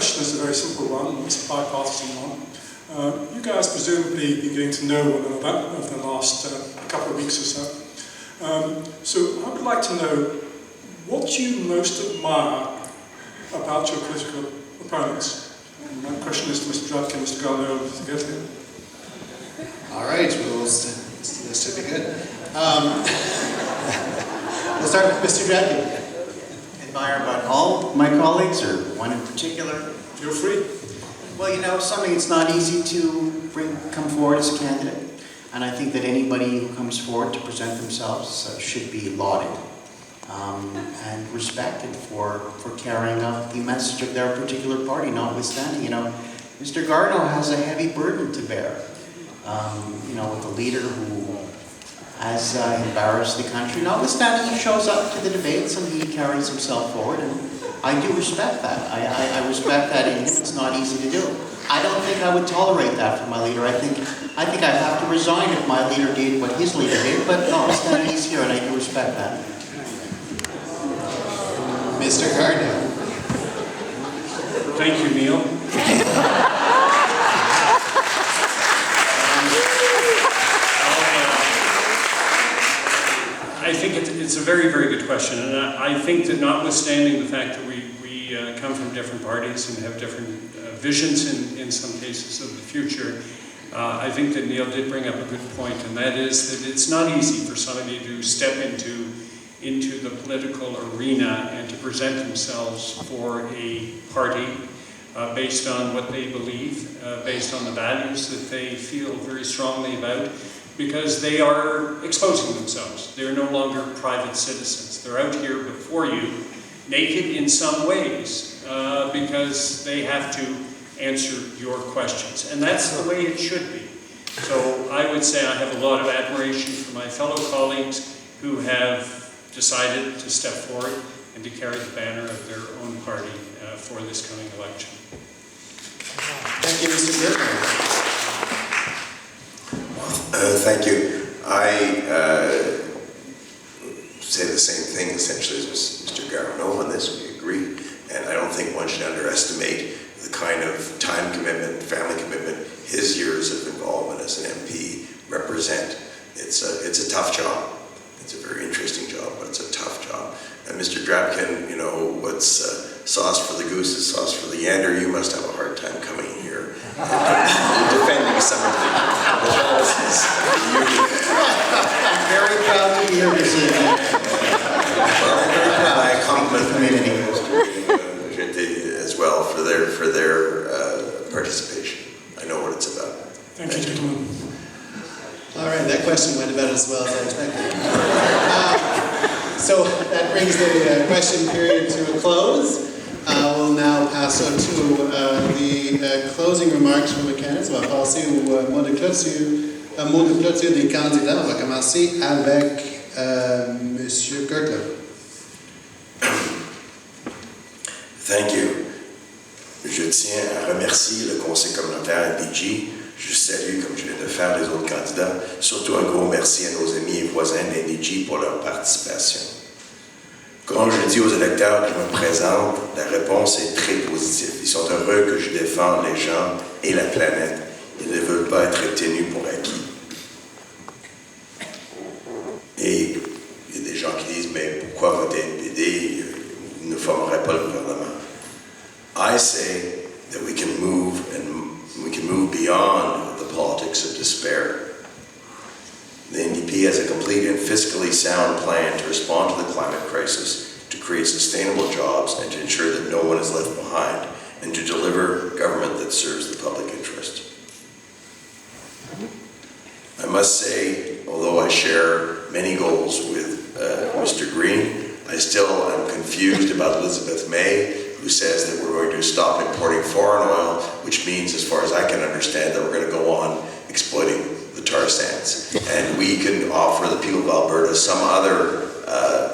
question is a very simple one, it's a bipartisan one. You guys presumably been getting to know one another over the last couple of weeks or so. So I would like to know what you most admire about your political opponents. And my question is to Mr. Drabkin, Mr. Garneau, Mr. Getley. All right, this should be good. We'll start with Mr. Drabkin. Admire about all my colleagues or one in particular? Feel free. Well, you know, something it's not easy to come forward as a candidate. And I think that anybody who comes forward to present themselves should be lauded and respected for carrying out the message of their particular party, notwithstanding, you know, Mr. Garneau has a heavy burden to bear. You know, with a leader who has embarrassed the country, notwithstanding he shows up to the debates and he carries himself forward, and I do respect that. I respect that in him. It's not easy to do. I don't think I would tolerate that from my leader. I think I'd have to resign if my leader did what his leader did, but notwithstanding he's here and I do respect that. Mr. Garneau. Thank you, Neil. I think it's a very, very good question, and I think that notwithstanding the fact that we come from different parties and have different visions in some cases of the future, I think that Neil did bring up a good point, and that is that it's not easy for somebody to step into the political arena and to present themselves for a party based on what they believe, based on the values that they feel very strongly about, because they are exposing themselves. They're no longer private citizens. They're out here before you, naked in some ways, because they have to answer your questions. And that's the way it should be. So I would say I have a lot of admiration for my fellow colleagues who have decided to step forward and to carry the banner of their own party for this coming election. Thank you, Mr. Gertner. Thank you. I say the same thing essentially as Mr. Garneau on this. We agree, and I don't think one should underestimate the kind of time commitment, family commitment his years of involvement as an MP represent. It's a tough job. It's a very interesting job, but it's a tough job. And Mr. Drabkin, you know, what's sauce for the goose is sauce for the yander. You must have a hard time coming here and defending some of the policies I'm very proud to be here this evening. Well, I compliment as well for their participation. I know what it's about. Thank you, gentlemen. All right, that question went about as well as I expected. So that brings the question period to a close. We'll now pass on to the closing remarks from the candidates. On va passer au mot de clôture des candidats. On va commencer avec Monsieur Gertler. Thank you. Je tiens à remercier le conseil communautaire NDG. Je salue, comme je viens de faire, les autres candidats. Surtout un gros merci à nos amis et voisins de NDG pour leur participation. Quand je dis aux électeurs que je me présente, la réponse est très positive. Ils sont heureux que je défende les gens et la planète. Ils ne veulent pas être tenus pour acquis. Et il y a des gens qui disent, mais pourquoi voter NPD? Ils ne formeraient pas le gouvernement. I say that we can move beyond the politics of despair. The NDP has a complete and fiscally sound plan to respond to the climate crisis, to create sustainable jobs, and to ensure that no one is left behind, and to deliver government that serves the public interest. I must say, although I share many goals with Mr. Green, I still am confused about Elizabeth May, who says that we're going to stop importing foreign oil, which means, as far as I can understand, that we're going to go on exploiting the tar sands. And we can offer the people of Alberta some other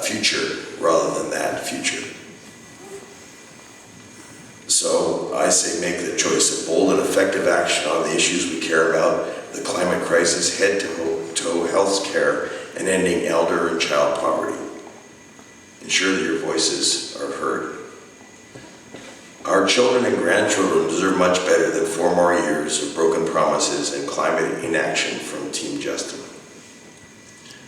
future rather than that future. So I say make the choice of bold and effective action on the issues we care about, the climate crisis, head-to-toe health care, and ending elder and child poverty. Ensure that your voices are heard. Our children and grandchildren deserve much better than 4 more years of broken promises and climate inaction from Team Justin.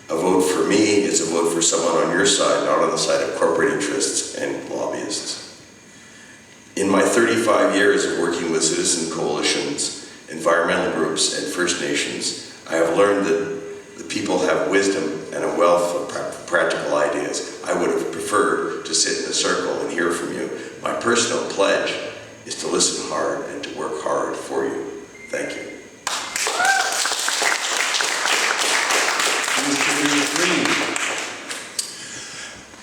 A vote for me is a vote for someone on your side, not on the side of corporate interests and lobbyists. In my 35 years of working with citizen coalitions, environmental groups, and First Nations, I have learned that the people have wisdom and a wealth of practical ideas. I would have preferred to sit in a circle and hear from you. My personal pledge is to listen hard and to work hard for you. Thank you.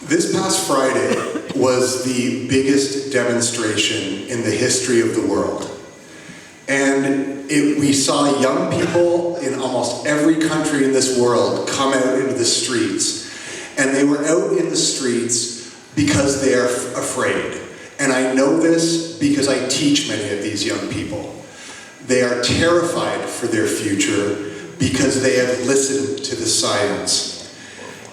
This past Friday was the biggest demonstration in the history of the world. And we saw young people in almost every country in this world come out into the streets. And they were out in the streets because they are afraid. And I know this because I teach many of these young people. They are terrified for their future because they have listened to the science.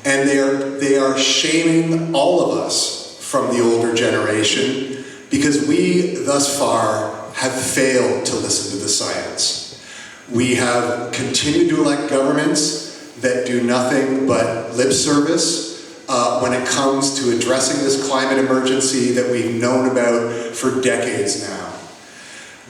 And they are shaming all of us from the older generation because we, thus far, have failed to listen to the science. We have continued to elect governments that do nothing but lip service when it comes to addressing this climate emergency that we've known about for decades now.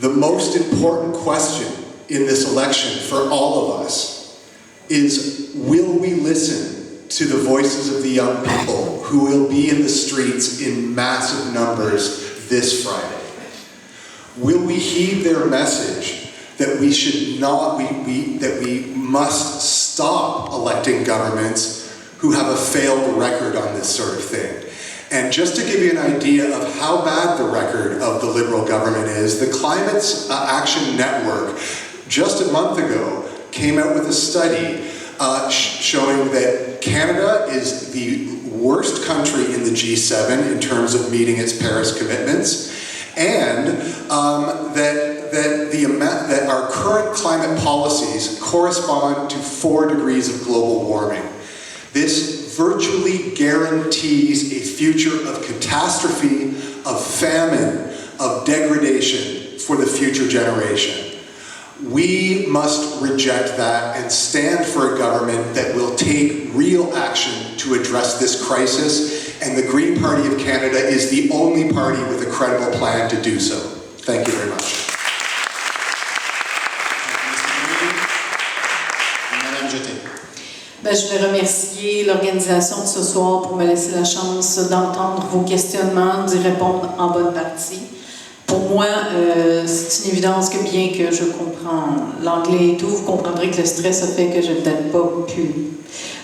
The most important question in this election for all of us is, will we listen to the voices of the young people who will be in the streets in massive numbers this Friday? Will we heed their message that we should not, that we must stop electing governments who have a failed record on this sort of thing? And just to give you an idea of how bad the record of the Liberal government is, the Climate Action Network just a month ago came out with a study showing that Canada is the worst country in the G7 in terms of meeting its Paris commitments, and that our current climate policies correspond to 4 degrees of global warming. This virtually guarantees a future of catastrophe, of famine, of degradation for the future generation. We must reject that and stand for a government that will take real action to address this crisis, and the Green Party of Canada is the only party with a credible plan to do so. Thank you very much. Je voulais remercier l'organisation de ce soir pour me laisser la chance d'entendre vos questionnements, d'y répondre en bonne partie. Pour moi, c'est une évidence que bien que je comprends l'anglais et tout, vous comprendrez que le stress a fait que je n'ai peut-être pas pu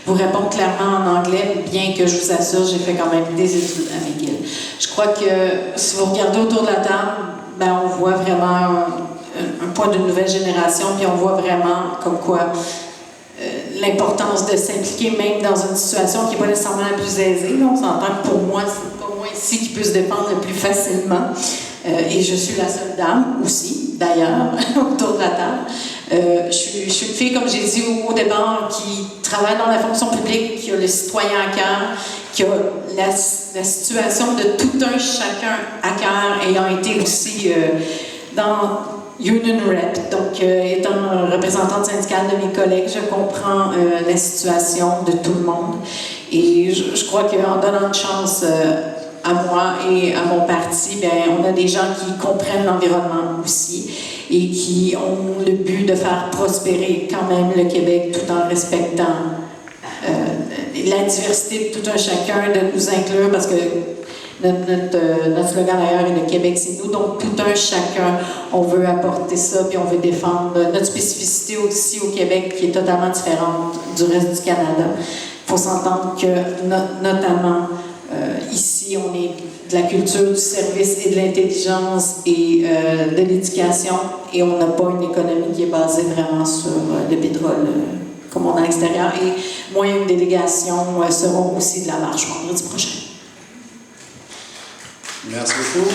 vous répondre clairement en anglais, bien que je vous assure, j'ai fait quand même des études à McGill. Je crois que si vous regardez autour de la table, on voit vraiment un point d'une nouvelle génération, puis on voit vraiment comme quoi l'importance de s'impliquer même dans une situation qui n'est pas nécessairement la plus aisée. Là, on s'entend que pour moi, c'est pas moi ici qui peut se défendre le plus facilement. Et je suis la seule dame aussi, d'ailleurs, autour de la table. Je suis une fille, comme j'ai dit au départ, qui travaille dans la fonction publique, qui a le citoyen à cœur, qui a la situation de tout un chacun à cœur, ayant été aussi dans Union Rep, donc étant représentante syndicale de mes collègues, je comprends la situation de tout le monde. Et je crois qu'en donnant une chance à moi et à mon parti, on a des gens qui comprennent l'environnement aussi et qui ont le but de faire prospérer quand même le Québec tout en respectant la diversité de tout un chacun, de nous inclure, parce que notre slogan d'ailleurs est « Le Québec, c'est nous ». Donc, tout un chacun, on veut apporter ça, puis on veut défendre notre spécificité aussi au Québec, qui est totalement différente du reste du Canada. Il faut s'entendre que, notamment, ici, on est de la culture, du service et de l'intelligence et de l'éducation, et on n'a pas une économie qui est basée vraiment sur le pétrole, comme on a à l'extérieur. Et moi et une délégation seront aussi de la marche vendredi prochain. Merci beaucoup.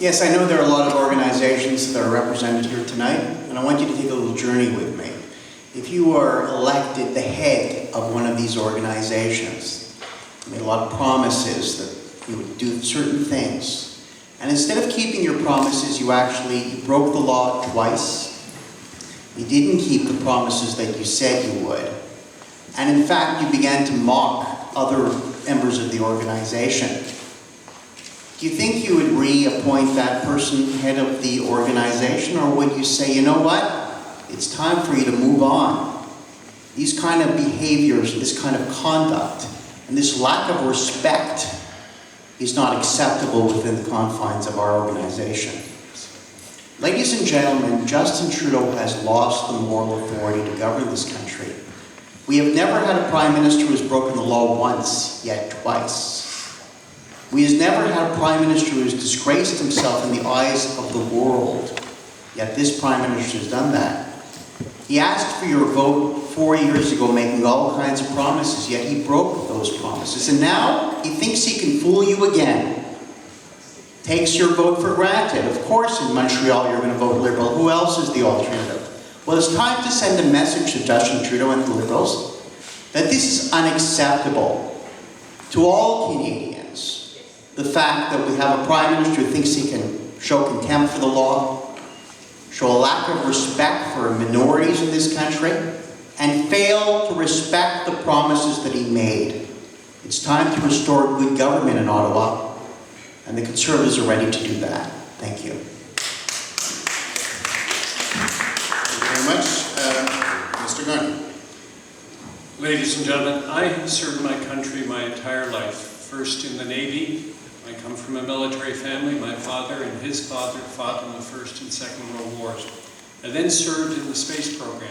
Yes, I know there are a lot of organizations that are represented here tonight, and I want you to take a little journey with me. If you are elected the head of one of these organizations, You made a lot of promises that you would do certain things. And instead of keeping your promises, you broke the law twice. You didn't keep the promises that you said you would. And in fact, you began to mock other members of the organization. Do you think you would reappoint that person head of the organization, or would you say, you know what? It's time for you to move on. These kind of behaviors, this kind of conduct, and this lack of respect is not acceptable within the confines of our organization. Ladies and gentlemen, Justin Trudeau has lost the moral authority to govern this country. We have never had a Prime Minister who has broken the law once, yet twice. We have never had a Prime Minister who has disgraced himself in the eyes of the world, yet this Prime Minister has done that. He asked for your vote 4 years ago, making all kinds of promises, yet he broke those promises. And now he thinks he can fool you again. Takes your vote for granted. Of course, in Montreal, you're going to vote Liberal. Who else is the alternative? Well, it's time to send a message to Justin Trudeau and the Liberals that this is unacceptable to all Canadians. The fact that we have a Prime Minister who thinks he can show contempt for the law, show a lack of respect for minorities in this country, and fail to respect the promises that he made. It's time to restore good government in Ottawa, and the Conservatives are ready to do that. Thank you. Thank you very much. Mr. Garner. Ladies and gentlemen, I have served my country my entire life. First in the Navy. I come from a military family. My father and his father fought in the First and Second World Wars. I then served in the space program.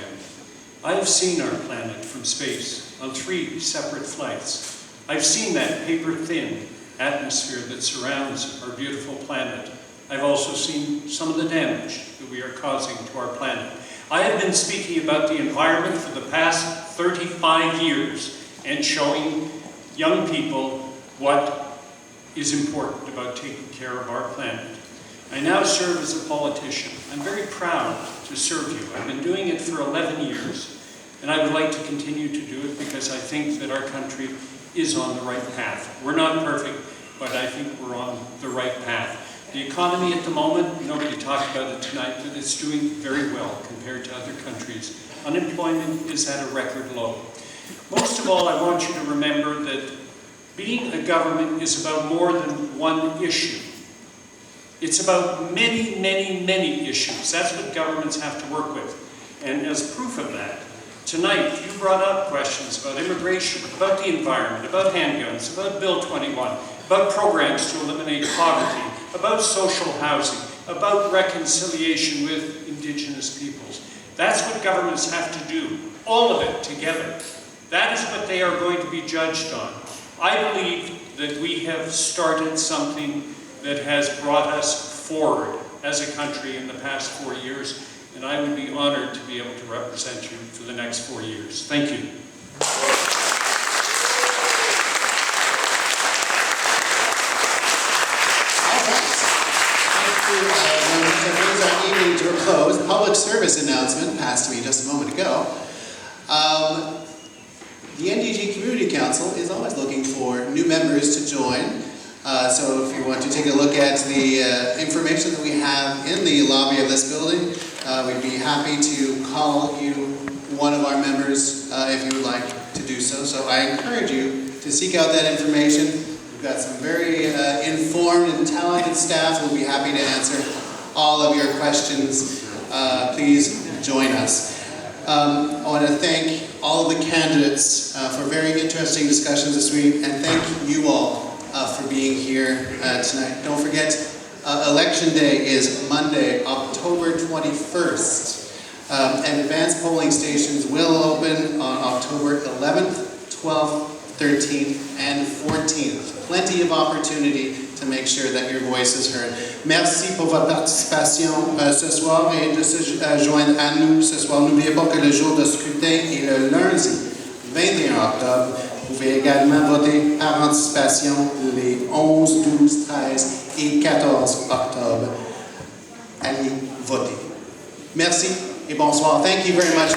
I have seen our planet from space on 3 separate flights. I've seen that paper-thin atmosphere that surrounds our beautiful planet. I've also seen some of the damage that we are causing to our planet. I have been speaking about the environment for the past 35 years and showing young people what is important about taking care of our planet. I now serve as a politician. I'm very proud to serve you. I've been doing it for 11 years, and I would like to continue to do it because I think that our country is on the right path. We're not perfect, but I think we're on the right path. The economy at the moment, nobody talked about it tonight, but it's doing very well compared to other countries. Unemployment is at a record low. Most of all, I want you to remember that being a government is about more than one issue. It's about many, many, many issues. That's what governments have to work with. And as proof of that, tonight you brought up questions about immigration, about the environment, about handguns, about Bill 21, about programs to eliminate poverty, about social housing, about reconciliation with Indigenous peoples. That's what governments have to do, all of it together. That is what they are going to be judged on. I believe that we have started something that has brought us forward as a country in the past 4 years, and I would be honored to be able to represent you for the next 4 years. Thank you. That brings our evening to a close. Public service announcement passed to me just a moment ago. The NDG Community Council is always looking for new members to join. So if you want to take a look at the information that we have in the lobby of this building, we'd be happy to call you one of our members if you would like to do so. So I encourage you to seek out that information. We've got some very informed and talented staff who will be happy to answer all of your questions. Please join us. I want to thank all of the candidates for very interesting discussions this week, and thank you all for being here tonight. Don't forget, Election Day is Monday, October 21st, and advanced polling stations will open on October 11th, 12th, 13th, and 14th. Plenty of opportunity to make sure that your voice is heard. Merci pour votre participation ce soir et de se joindre à nous ce soir. N'oubliez pas que le jour de scrutin est le lundi 21 octobre. Vous pouvez également voter par anticipation les 11, 12, 13 et 14 octobre. Allez voter. Merci et bonsoir. Thank you very much.